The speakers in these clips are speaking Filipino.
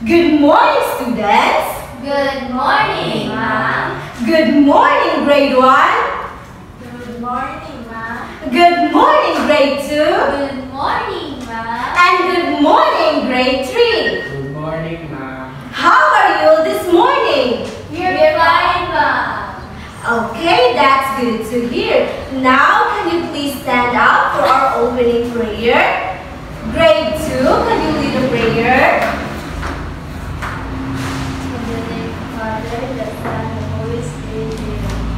Good morning, students. Good morning, Ma'am. Good morning, grade 1. Good morning, Ma'am. Good morning, grade 2. Good morning, Ma'am. And good morning, grade 3. Good morning, ma'am. How are you this morning? We're fine, Ma'am. Okay, that's good to hear. Now, can you please stand up for our opening prayer? Grade 2, can you lead a prayer? In the name of the Father, the Son, and the Holy Spirit,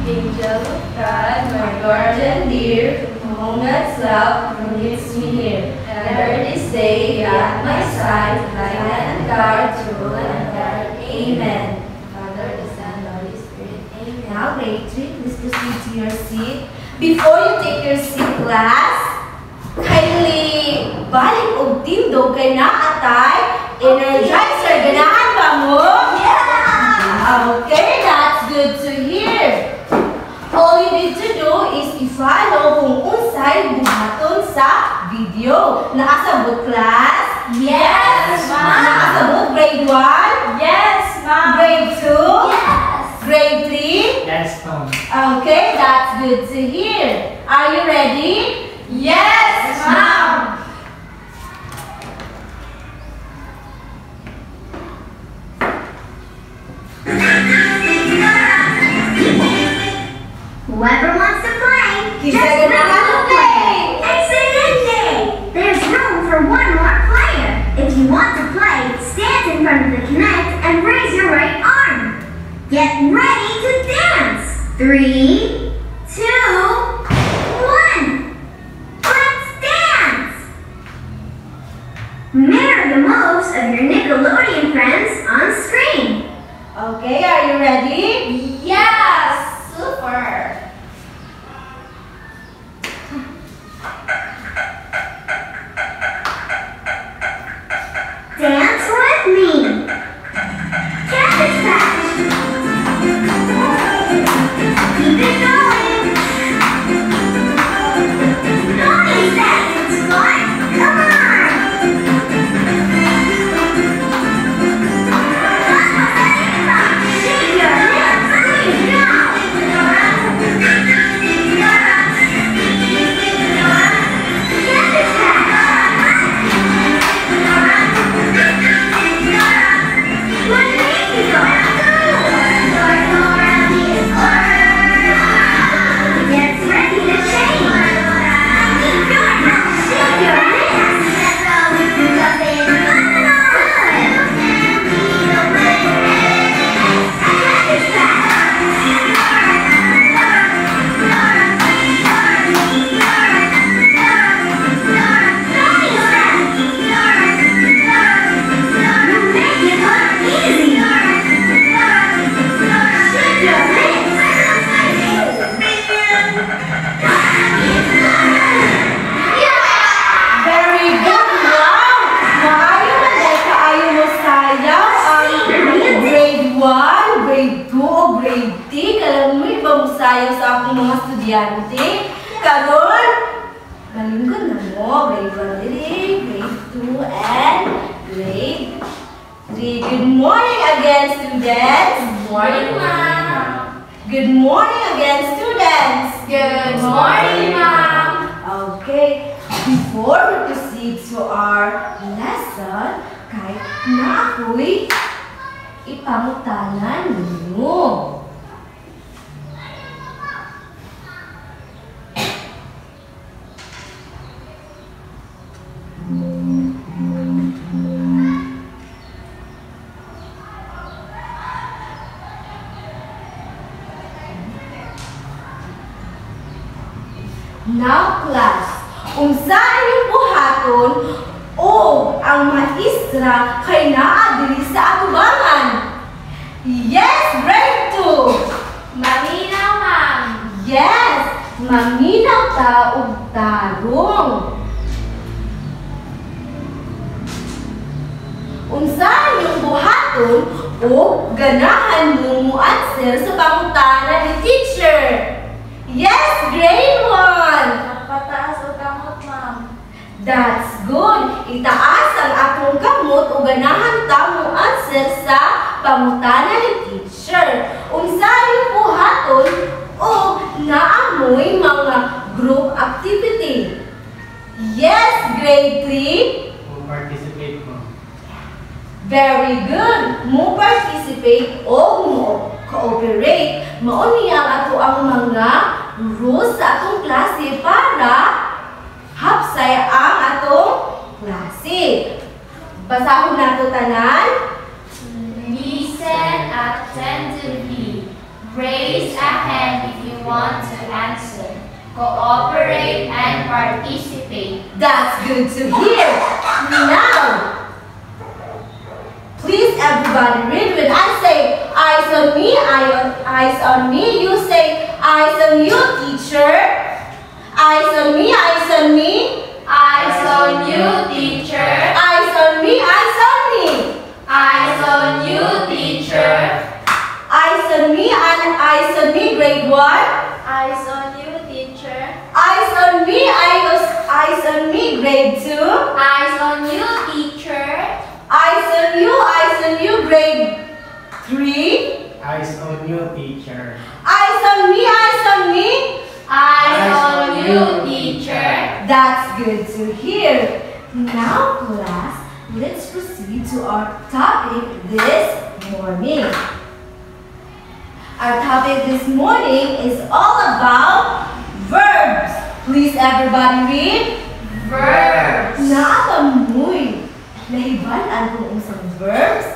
Angel of God, My guardian dear, moments love meets me here. Never this day at my side, light and guard, true and guard. Amen. Father, the Son, and the Holy Spirit. Amen. Now, grade 3, please proceed to your seat. Before you take your seat, class, kindly balik og tindog kay naa atay energizer. Ganahan ba mo? Yeah! Okay, that's good to hear. All you need to do is i-follow kung unsay buhaton sa video. Nakasabot, class? Yes, ma'am. Nakasabot, grade 1? Yes, Ma'am. Grade 2? Yes. Grade 3? Yes, ma'am. Okay, that's good to hear. Are you ready? Yes, Ma'am. Whoever wants to play, He's just gonna bring have the to play. Excelente! There's room for one more player. If you want to play, stand in front of the Kinect and raise your right arm. Get ready to dance. 3, 2, 1. Let's dance! Mirror the moves of your Nickelodeon friends on screen. Okay, are you ready? Yes. Super. Dance with me. Cabbage Patch. Keep it going. Naughty seconds, Clark. Come on. Shake your hips. Please go. Cabbage Patch. What makes you go? Gets ready to change. I need your help. Shake your hands. Cabbage Patch. Naughty steps. You make it look easy. Shake your legs. Very good, wow! Maayo na dahil kaayo mo sayaw ang grade 1, grade 2, o grade 3. Kailan mo iba mo sayaw sa akong mga estudyante? Karon, malingkod na mo. Grade 1 dili, grade 2, and grade 3. Good morning again, students. Good morning, Ma'am. Good morning again, students. Good morning, Ma'am. Okay, before we proceed to our lesson, kahit na ako'y ipangutanan ninyo. Now, class, unsa inyong buhaton o ang maestra kay naa diri sa atubangan? Yes, grade 2. Maminaw, Ma'am. Yes, maminaw ta og tarong. Unsa inyong buhaton o ganahan mo answer sa pangutana ni teacher? Yes, grade 1. Pataas o kamot, Ma'am. That's good. Itaas ang atong kamot o ganahan ta mo sa pangutana ni teacher. Unsa yung buhaton o naamoy mga group activity? Yes, grade 3. Participate mo. Very good. Mo participate o mo cooperate. Mao niya ato ang mga rules sa atong klase para hapsay ang atong klase. Basahon nato tanan. Listen attentively. Raise a hand if you want to answer. Cooperate and participate. That's good to hear. Now, please everybody read when I say eyes on me, eyes on me. You say eyes on you, teacher. Eyes on me, eyes on me. Eyes on you, teacher. Eyes on me, eyes on me. Eyes on you, teacher. Eyes on me and eyes on me, grade 1. Eyes on you, teacher. Eyes on me, eyes on me, grade 2. Eyes on you, teacher. Eyes on you, grade 3. Eyes on you, teacher. Eyes on me, eyes on me. Eyes on you, teacher. That's good to hear. Now, class, let's proceed to our topic this morning. Our topic this morning is all about verbs. Please, everybody read. Verbs. Naamoy. Nahibalaan kung unsang verbs.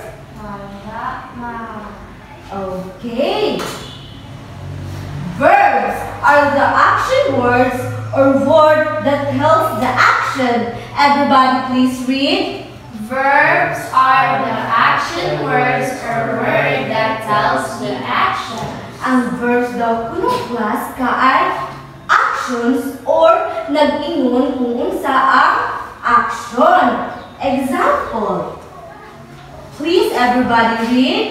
Okay. Verbs are the action words or word that tells the action. Everybody please read. Verbs are the action words or word that tells the action. Ang verbs daw kuno class kaay actions or nag-ingon kung unsa ang action. Example. Please everybody read.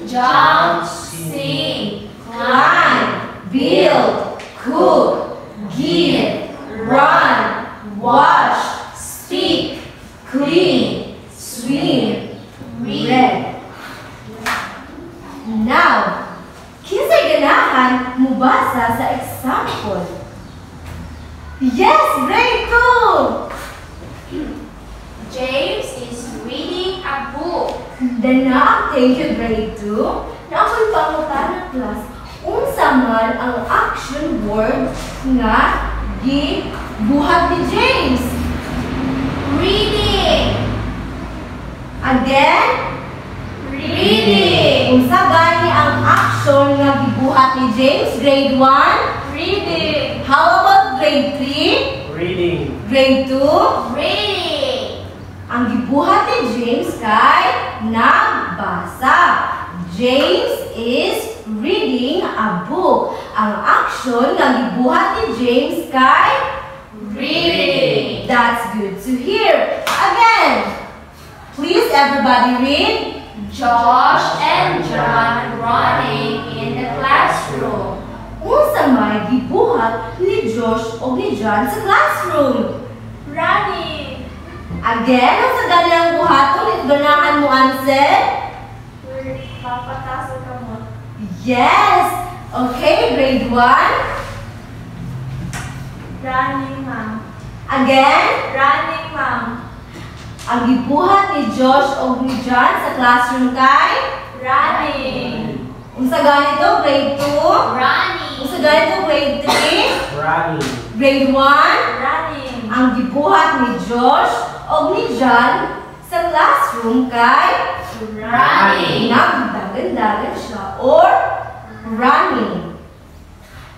Jump, sing, Climb, build, cook, give, run, wash, speak, clean, swim, read. Now, kinsay ganahan mubasa sa example? Yes, grade 2! James is reading a book. Dana, thank you, grade 2. Na ako'y pangutana class, unsa man ang action word nga gibuhat ni James? Reading. Again? Reading. Unsa gani ang action nga gibuhat ni James? Grade 1? Reading. How about grade 3? Reading. Grade 2? Reading. Ang gibuhat ni James kay nagbasa. James is reading a book. Ang action nga gibuhat ni James kay Reading. That's good to hear. Again, please everybody read. Josh and John running in the classroom. Unsa may gibuhat ni Josh o ni John sa classroom? Running. Again, ang sa ganang buhaton, ganahan mo answer? Papataso ka mo. Yes! Okay, grade 1. Running, ma'am. Again, Running, ma'am. ang gibuhat ni Josh o ni John sa classroom kay? Running. Unsa ganito, grade 2? Running. Unsa ganito, grade 3? Running. Grade 1? Running. Ang gibuhat ni Josh o ni John sa classroom kay? Running. Nagdagan-dagan siya or running.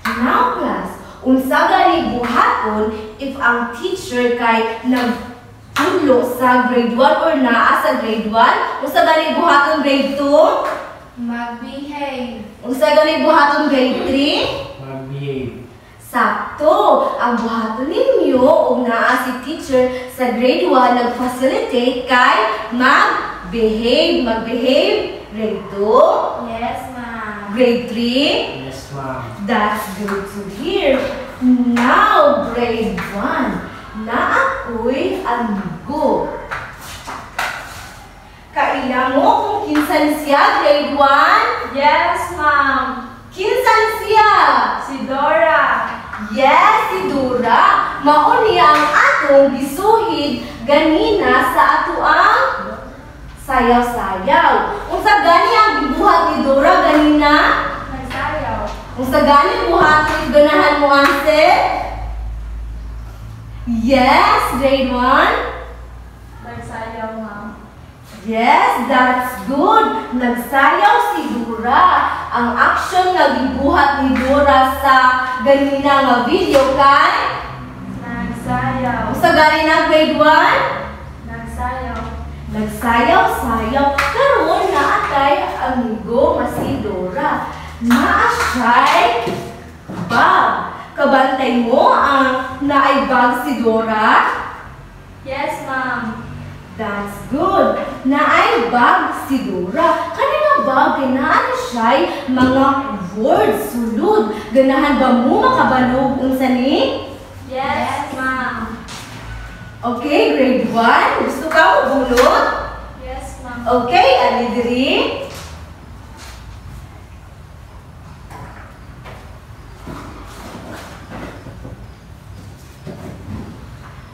Now class, unsa gani buhaton if ang teacher kay nagtudlo sa grade 1 or naa sa grade 1? Unsa gani buhaton grade 2? Mag-behave. Unsa gani buhaton grade 3? Mag-behave. Sakto! Ang buhaton ninyo o naa si teacher sa grade 1 nag-facilitate kay mag-behave. Mag-behave. Grade 2? Yes, ma'am. Grade 3? Yes, ma'am. That's good to hear. Now, grade 1. Na ako'y amigo. Kailangan mo kung kinsan siya, grade 1? Yes, ma'am. Kinsan siya? Si Dora. Yes, si Dora. Mao niya ang atong gisuhid ganina sa ato ang sayaw-sayaw. Unsa gani ang gibuhat ni Dora ganina? Nagsayaw. Unsa gani buhat ni ganahan mo answer? Yes, grade 1. Nagsayaw, ma'am. Yes, that's good. Nagsayaw si Dora. Ang action nga gibuhat ni Dora sa ganina nga video kay Nagsayaw. unsa gani na grade 1? Nagsayaw. Nagsayaw-sayaw. Karon naatay amigo nga si Dora. Naa siya'y bag. Kabantay mo ang naay bag si Dora? Yes, ma'am. That's good. Naay bag si Dora. Kani nga bag kay naa siya'y mga words sulod. Ganahan ba mo makabalog unsa ni? Yes, ma'am. Okay, grade 1. Gusto ka mo bunot? Yes, ma'am. Okay, ali diri.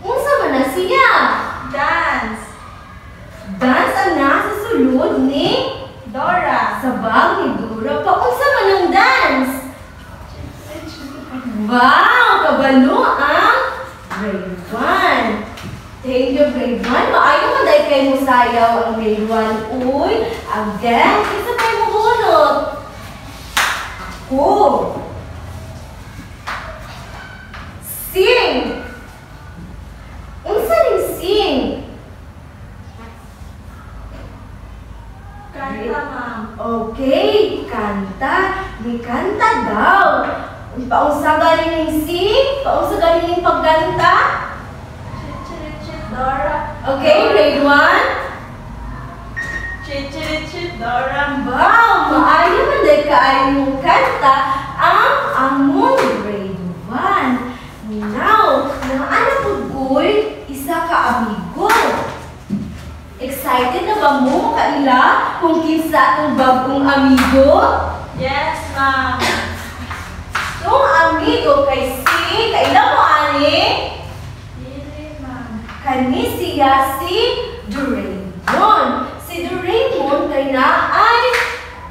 Unsa man na siya? Dance. Dance ang nasa sulod ni Dora. sa bag ni Dora. Paunsa man ang dance? Wow, kabalo ang grade 1. Thank you, grade 1. Maayo man dahil kayo mo sayaw ang grade 1. Uy, again, isa kayo mo bunot. Ako. Sing. Unsa ning sing? Kanta, ma'am. Okay, kanta. Di kanta daw. Paunsa galing ning sing? Paunsa galing ning pagkanta? Chit-chit-chit, Dora. Okay, grade 1. Chit-chit-chit, Dora. Wow, maayo man dahil kaayo mong kanta ang among grade 1. Now, naana po ko'y isa ka amigo. Excited na ba mo kaila kung kinsa atong bagong amigo? Yes, ma'am. Itong amigo kay si, kaila mo ani? Dili, ma'am. Kani siya si Doraemon. Si Doraemon kay naay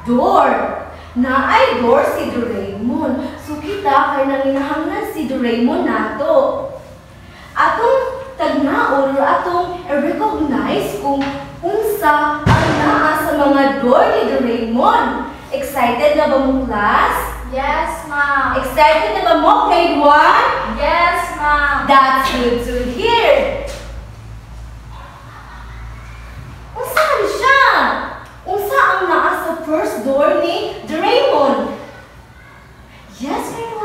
door. Naay door si Doraemon. So kita kay nanginahanglan si Doraemon nato. Atong tagnaon or atong recognize kung unsa ang naa sa mga door ni Doraemon. Excited na ba mo, class? Yes, ma'am. Excited na ba mo, grade 1? Yes, ma'am. That's good to hear. Unsa man siya? Unsa ang naa sa first door ni Doraemon? Yes, grade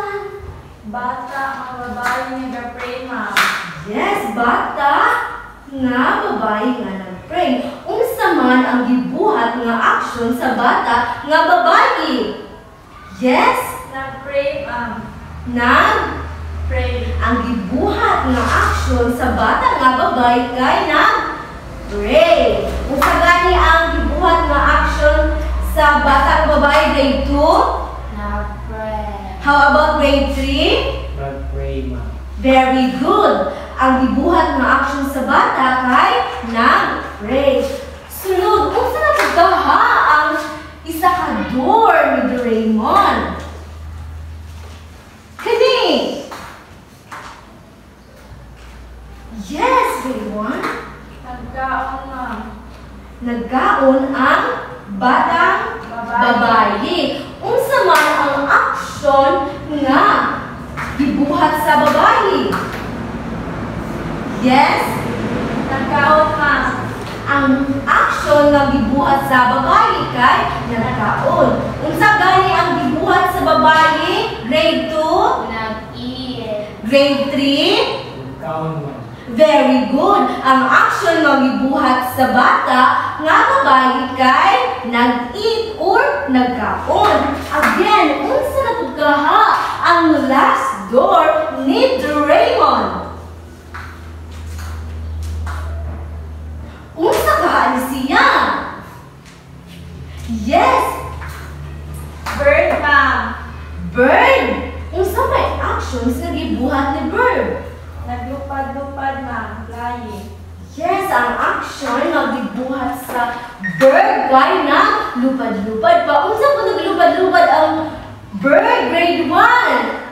1. Bata ang babae ni Gapray, ma'am. Yes, bata nga babae nga nag-pray. Unsa man ang gibuhat nga action sa bata nga babae? Yes, Nag-pray, ma'am. nag Pray. ang gibuhat nga action sa bata nga babae kay nag-pray. Unsa gani ang gibuhat nga action sa bata nga babae grade 2? Nag-pray. How about grade 3? Nag-pray, ma'am. Very good. Ang gibuhat nga action sa bata kay nag-pray. Sunod, unsa na pagkaha ang isa ka door ni Doraemon? Kani? Yes, grade 1. Nagkaon, ma'am. Nagkaon ang batang babae. Unsa man ang action nga gibuhat sa babae? Yes? Nagkaon, ma'am. Ang action nga gibuhat sa babae kay nagkaon. Unsa gani ang gibuhat sa babae? Grade 2? Nag-eat. Grade 3? Nagkaon, ma'am. Very good. Ang action nga gibuhat sa bata nga babae kay nag-eat or nagkaon. Again, unsa na pagkaha ang last door ni Doraemon? Unsa kahaan siya? Yes! Bird, ma'am. Bird! Unsa may actions nga gibuhat ni bird? Naglupad-lupad, ma'am. Flying. Yes, ang action nga gibuhat sa bird kay na lupad-lupad pa. Unsa po naglupad-lupad ang bird? Grade 1.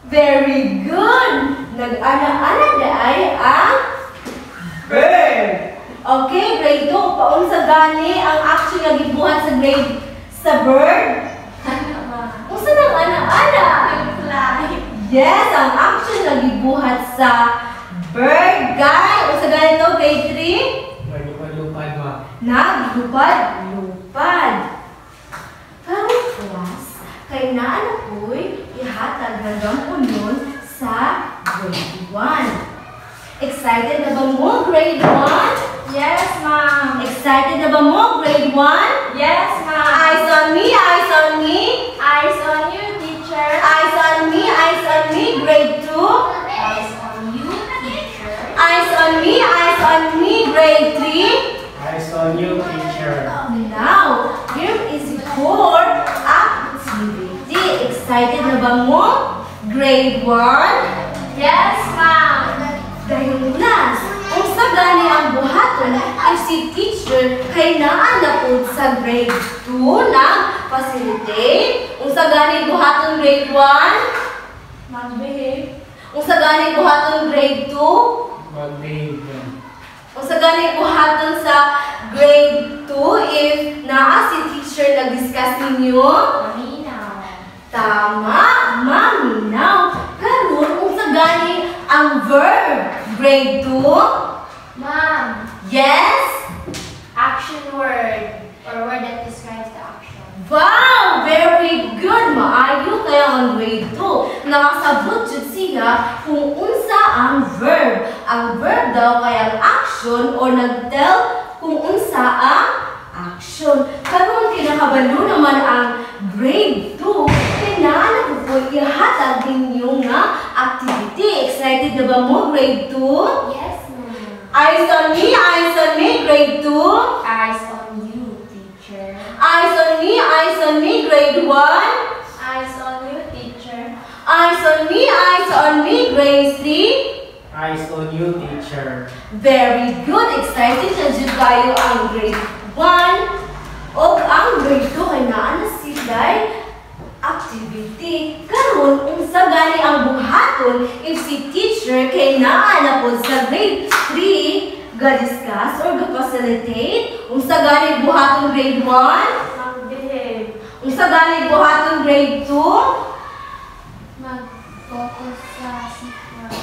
Very good. Nag-ana-ana daay ang Bird! okay, grade 2. Paunsa gani ang action nga gibuhat sa bird? Ano, ma'am? Unsa nang ana-ana? Fly. Yes, ang action nga gibuhat sa bird kay unsa gani to grade 3? Malupad-lupad, ma'am. Naglupad-lupad. Karong class, kay naa na po'y ihatag hanggang unon sa grade 1. Excited na ba mo, grade 1? Yes, ma'am. Excited na ba mo, grade 1? Yes, ma'am. Eyes on me, eyes on me. Eyes on you, teacher. Eyes on me, grade 2. Eyes on you, teacher. Eyes on me, grade 3. Eyes on you, teacher. Now, here is your activity. Excited na ba mo, grade 1? Yes, ma'am. Dahil class, unsa gani ang buhaton if si teacher kay naa na pud sa grade 2 na facilitate? Unsa gani buhaton grade 1? Mag-behave. Unsa gani buhaton grade 2? Mag-behave, ma'am. Unsa gani buhaton sa grade 2 if naa si teacher nag-discuss ninyo? Maminaw. Tama, maminaw. Karon unsa gani ang verb? Grade 2? Ma'am. Yes? Action word. Or word that describes the action. Wow! Very good! Maayo kaya ang grade 2. Nakasabot jud siya kung unsa ang verb. Ang verb daw kaya ang action or nag-tell kung unsa ang action. Karon kinakabalo naman ang grade 2. Kailangan po ihatag ninyo nga activity. Excited na ba mo, grade 2? Yes, ma'am. Eyes on me, grade 2. Eyes on you, teacher. Eyes on me, grade 1. Eyes on you, teacher. Eyes on me, grade 3. Eyes on you, teacher. Very good. Excited na jud kayo ang grade 1 o ang grade 2 kay naa na sila activity. Karon unsa gani ang buhaton if si teacher kay naa na pod sa grade 3 ga-discuss or ga-facilitate? Unsa gani buhaton grade 1? Mag-behave. Unsa gani buhaton grade 2? Mag-focus sa sequence.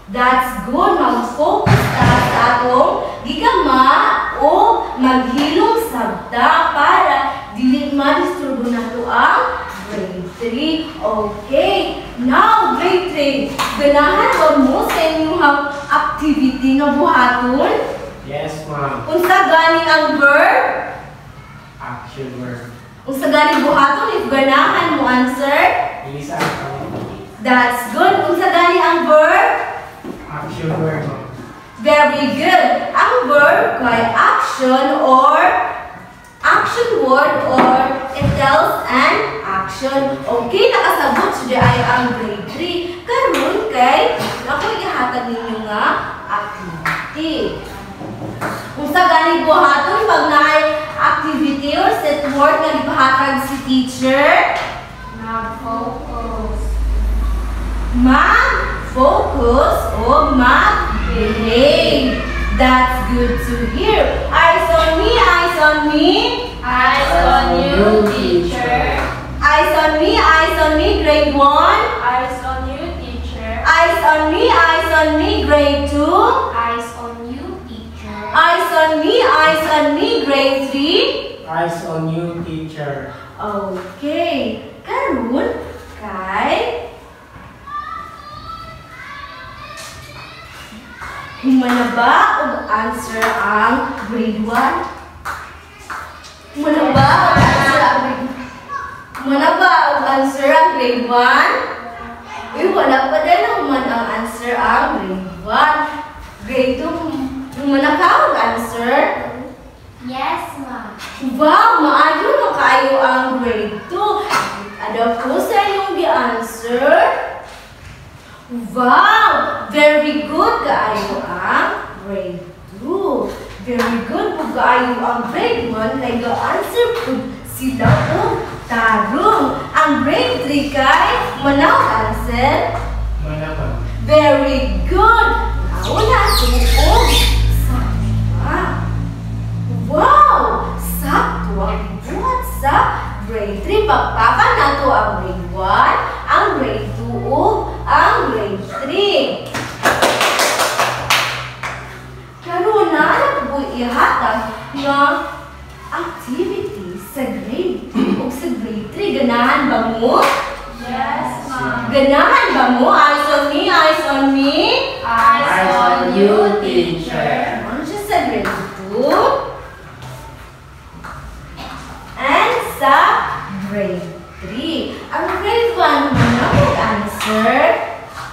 That's good. Mag-focus ta sa atong gigama o maghilom sabta para dili ma-disturbo nato ang grade 3. Okay. Now, grade 3. Ganahan ba mo sa inyong activity nga buhaton? Yes, ma'am. Unsa gani ang verb? Action word. Unsa gani buhaton if ganahan mo answer? Elisa, That's good. Unsa gani ang verb? action word, ma'am. Very good. Ang verb kay action or action word or it tells an action. Okay, nakasabot siya ay ang grade 3. Karon kay ako ihatag ninyo nga activity. Unsa gani buhaton pag naay activity or set word nga gipahatag si teacher? Mag-focus. Mag-focus o mag-behave. That's good to hear. Eyes on me, eyes on me. Eyes on you, teacher. Eyes on me, grade 1. Eyes on you, teacher. Eyes on me, grade 2. Eyes on you, teacher. Eyes on me, grade 3. Eyes on you, teacher. Okay. Karon kay humana ba og answer ang grade 1? Humana ba og answer ang grade 1? Humana ba og answer ang grade 1? Uy, wala pa din naman ang answer ang grade 1. Grade 2, humana ka og answer? Yes, Wow, maayo na kayo ang grade 2. Ano po sa inyong gi-answer? Wow, very good kaayo ang grade 2. Very good po kaayo ang grade 1 kay ga-answer po sila po tarong. Ang grade 3 kay manaw answer? Manapag. Very good. Nauna tuog. Sakto. Wow! Sakto ang buhat sa grade 3. Pagpakan na to ang grade 1, ang grade 2, ang grade 3. Karoon na po ihatag nga activity sa grade 2 o sa grade 3. Ganahan ba mo? Yes, ma'am. Ganahan ba mo? Eyes on me, eyes on me. Eyes on you, teacher. Ano siya sa grade 2? And sa grade 3. Ang grade 1, humanawag answer.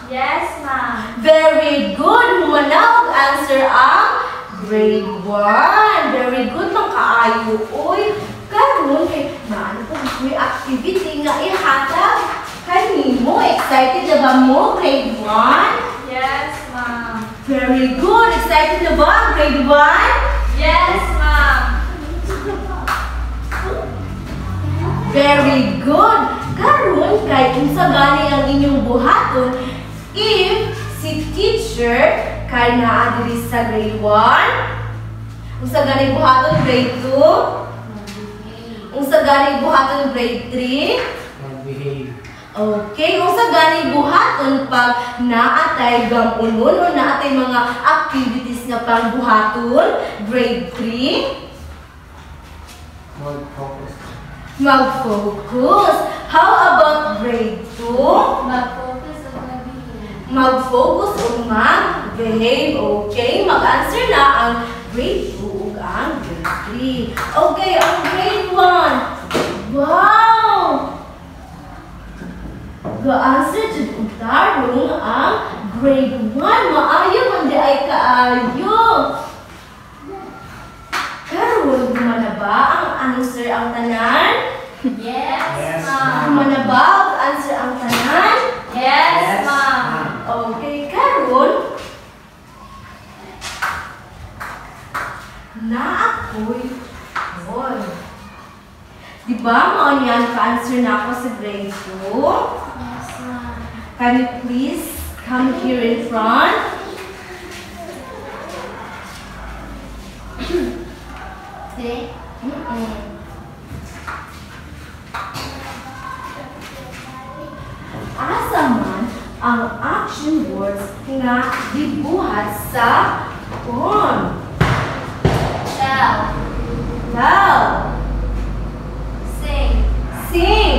Yes, ma'am. Very good. Humanawag answer ang grade 1. Very good mga kaayo. Uy, karoon kay naano po may activity nga ihatag. Kanimo, excited na ba mo, grade 1? Yes, ma'am. Very good. Excited na ba ang grade 1? Yes, ma'am. Very good. Karon kay unsa gani ang inyong buhaton if si teacher kay naa diri sa grade 1? Unsa gani buhaton grade 2? Unsa gani buhaton grade 3? Mag-behave. Okay, unsa gani buhaton pag naatay gamunon o naatay mga activities nga pangbuhaton grade 3? Mag-focus. Mag-focus. How about grade 2? Mag-focus on mag-behave. Mag-focus o mag-behave. Okay, mag-answer na ang grade 2 ug ang grade 3. Okay, ang grade 1. Wow! Ga-answer jud ug tarong ang grade 1. Maayo man di ay kaayo. Karon na ba ang answer ang tanan? Yes, Yes, ma'am. Na ba ang answer ang tanan? Yes, ma'am. Okay, karon na ako'y boy. Di ba maon yan ka-answer na ako sa grade 2? Yes, ma'am. Can you please come here in front? See? Asa man ang action words nga gibuhat sa phone? Tell. Tell, Sing. sing,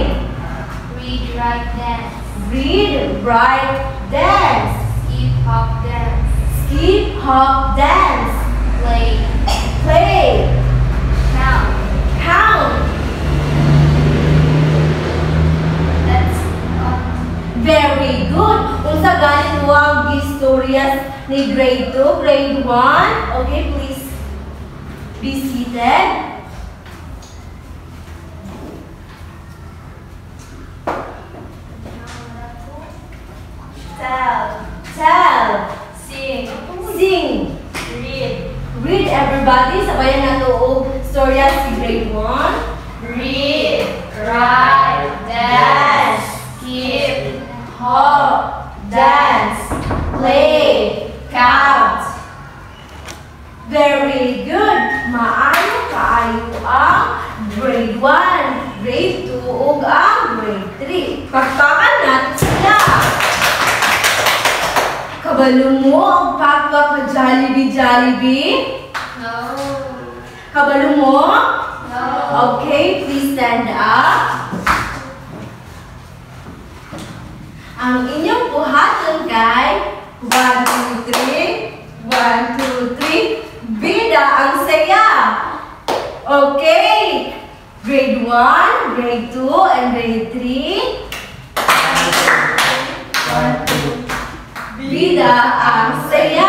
Read, write, dance. read, write, dance, Skip, hop, dance. skip, hop, dance, Play. play, Count. count. That's all. Very good. Unsa ganin mo ang historias ni grade 2, grade 1? Okay, please be seated. Tell. Tell, Sing. sing, Read. read everybody. Sabayan nato og storya si grade 1. Read. Write. Dance. Skip. Hop, dance, play, count. Very good. Maayo kaayo ang grade 1, grade 2 ug ang grade 3. Pagpakan natin sila. Kabalo mo ang pakpak na Jollibee Jollibee? No. Kabalo mo? No. Okay, please stand up. Ang inyong buhaton kay 1, 2, 3. 1, 2, 3. Bida ang saya. Okay. Grade 1, grade 2, and grade 3. 1, 2. Bida ang saya.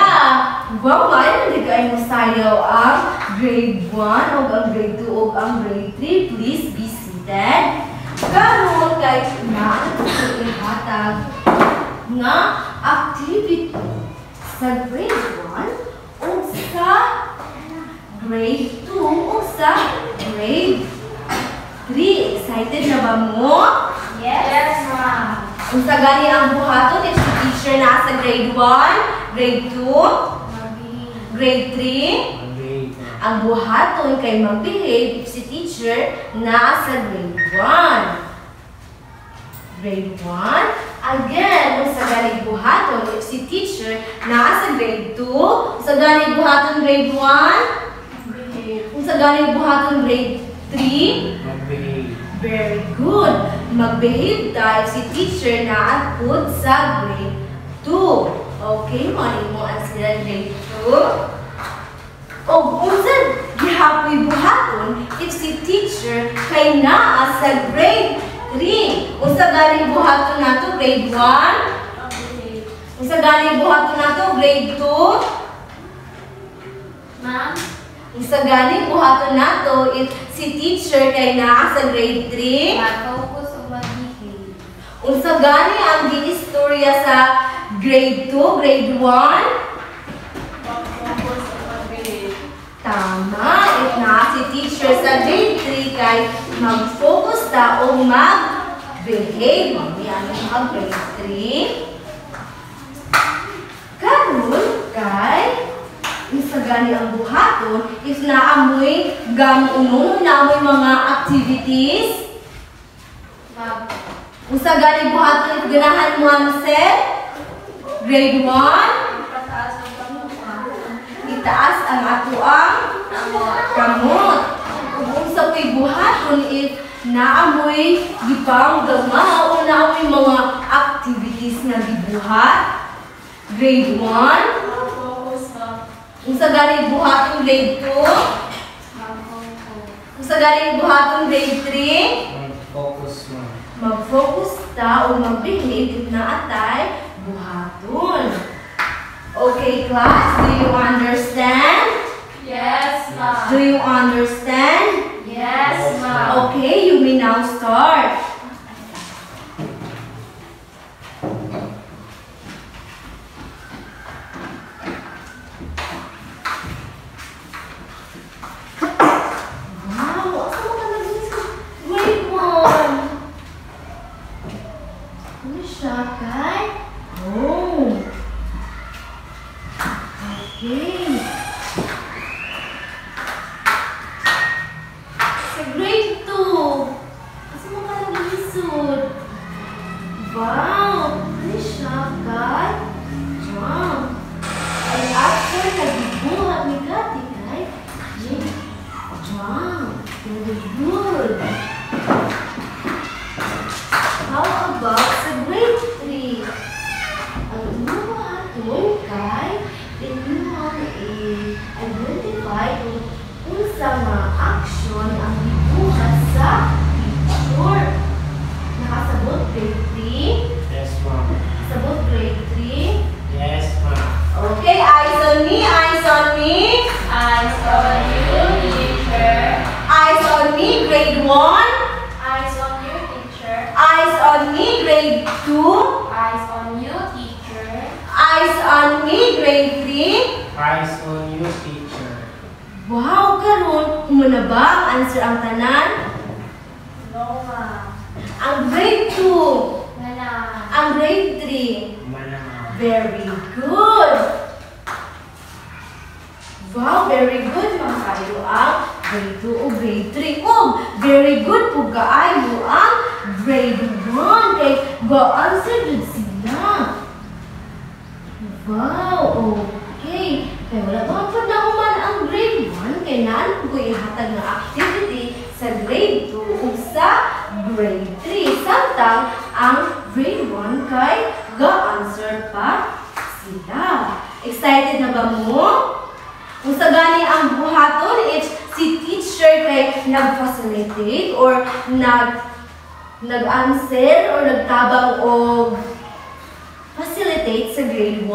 Wow, ngayon hindi kayo masayaw ang grade 1 o ang grade 2 o ang grade 3, please be seated. Karon kay na ihatag nga activity sa grade 1 o sa grade 2 o sa grade 3. Excited na ba mo? Yes, ma'am. Kung sa gani ang buhaton, if si teacher na sa grade 1, grade 2, grade 3, ang buhaton kay mag-behave if si teacher na sa grade 1. Grade 1. Again, kung sa gani buhaton, if si teacher na sa grade 2, kung sa gani buhaton grade 1, kung sa gani buhaton grade 3, very good. Mag-behave tayo si teacher na atpod sa grade 2. Okay, mali mo ang sila grade 2. O kung sa gihapoy buhaton, if si teacher kay naa sa grade 3. Kung sa galing buhaton na to, grade 1. Kung sa galing buhaton na to, grade 2. Ma'am? Kung sa galing buhaton na to, if si teacher kay naa sa grade 3. Mag-focus o mag-behave? Kung sa galing ang gi-istorya sa grade 2, grade 1. Mag-focus o mag-behave? Tama. If naa si teacher sa grade 3 kay mag-focus ta o mag-behave. Yan ang grade 3. Karon kay isa gani ang buhaton, if naamoy gamunon, naamoy mga activities. Kung sa gani buhaton, if ganahan mo ang set, grade 1, itaas ang ato ang kamot. Kung sa may buhaton, if naamoy gipang gama o naamoy mga activities na gibuhat, grade 1. Kung sa galing buhaton grade 2, kung sa galing buhaton grade 3, mag-focus ta o mag-behave if naatay buhaton. Okay, class, do you understand? Yes, ma'am. Do you understand? Yes, ma'am. Okay, you may now start. Wow, karon kumuna ba ang answer ang tanan? No, ma'am. Ang grade 2. Wala. Ang grade 3. Very good. Wow, very good mga kayo ang grade 2 o grade 3. Oh, very good po kaayo ang grade 1. Kay ga-answer din sila. Wow, okay. Kaya wala ba po na human ang grade 1? Kaya naan po ihatag ng activity sa grade 2 o sa grade 3. Samtang ang grade 1 kay ga-answer pa sila. Excited na ba mo? Kung sa gani ang buhaton, if si teacher kay nag-facilitate or nag-answer or nagtabang o facilitate sa grade 1,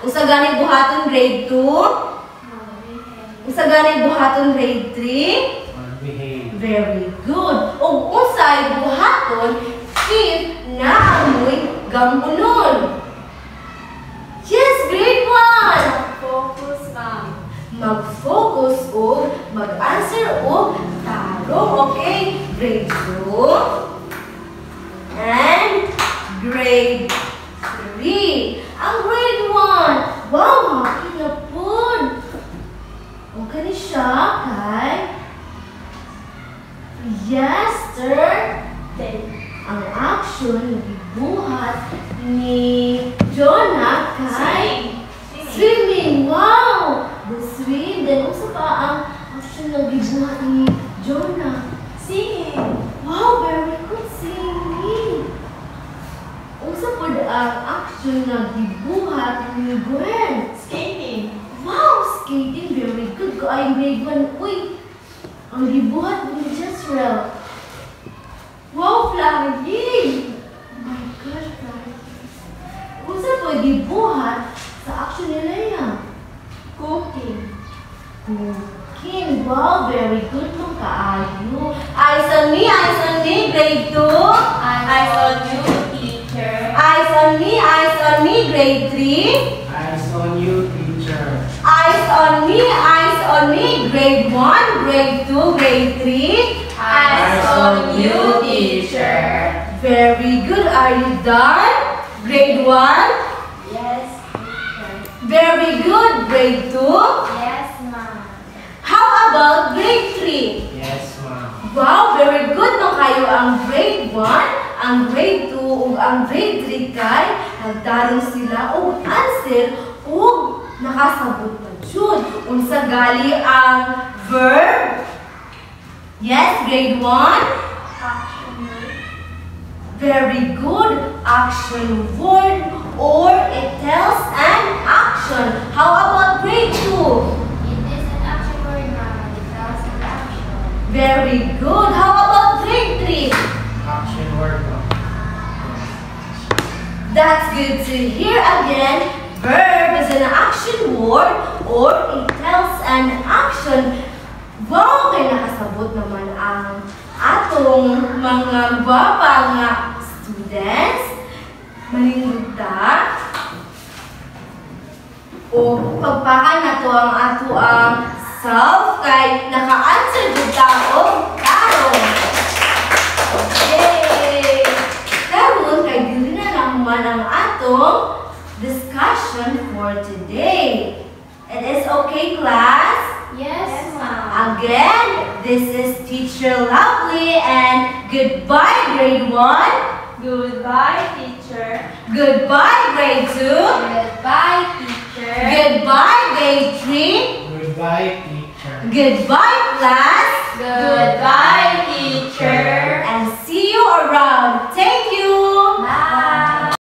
kung sa gani buhaton grade 2, Unsa gani buhaton grade 3? Behave. Very good. O unsay buhaton if naamoy gambunon? Yes, grade 1. Focus, ma'am. Mag-focus o mag-answer o tarong. Okay, grade 2 and grade 3. Ang grade 1, wow, happy na po. Okay ni siya, kay yesterday. Ang action na gibuhat ni Jonah kay swimming. Wow! The swim. Then also pa ang action na gibuhat ni Jonah. Singing. Wow, very good singing. Unsa pod ang action na gibuhat ni Gwen? Skating. Wow, skating, very good. Kaayong grade 1. Uy, ang gibuhat ni Jezreel. Wow, flying! Oh my gosh, flying. Unsa po gibuhat sa action ni Leia? Cooking. Cooking. Wow, very good mong kaayo. Eyes on me, grade 2. Eyes on you, teacher. Eyes on me, grade 3. Eyes on you, teacher. Eyes on me, grade 1, grade 2, grade 3. Eyes on you, teacher. Very good. Are you done? Grade 1. Yes, teacher. Very good. Grade 2. Yes, ma'am. How about grade 3? Yes, ma'am. Wow, very good no kayo ang grade 1, ang grade 2, ug ang grade 3 kay nagtarong sila og answer ug nakasabot na jud. Unsa gali ang verb? Yes, grade 1. Action word. Very good. Action word or it tells an action. How about grade 2? It is an action word, ma'am. It tells an action. Very good. How about grade 3? Action word, ma'am. That's good to hear again. Verb is an action word or it tells an action. Wow, kay nakasabot naman ang atong mga gwapa nga students. Manindugta. O pagpakan na to ang ato ang self kay naka-answer jud ta og tarong. Yay! Karon kay dili na naman ang atong discussion for today. It is okay, class? Yes, ma'am. Again, this is Teacher Lovely and goodbye, grade 1. Goodbye, teacher. Goodbye, grade 2. Goodbye, teacher. Goodbye, grade 3. Goodbye, teacher. Goodbye, class. Goodbye.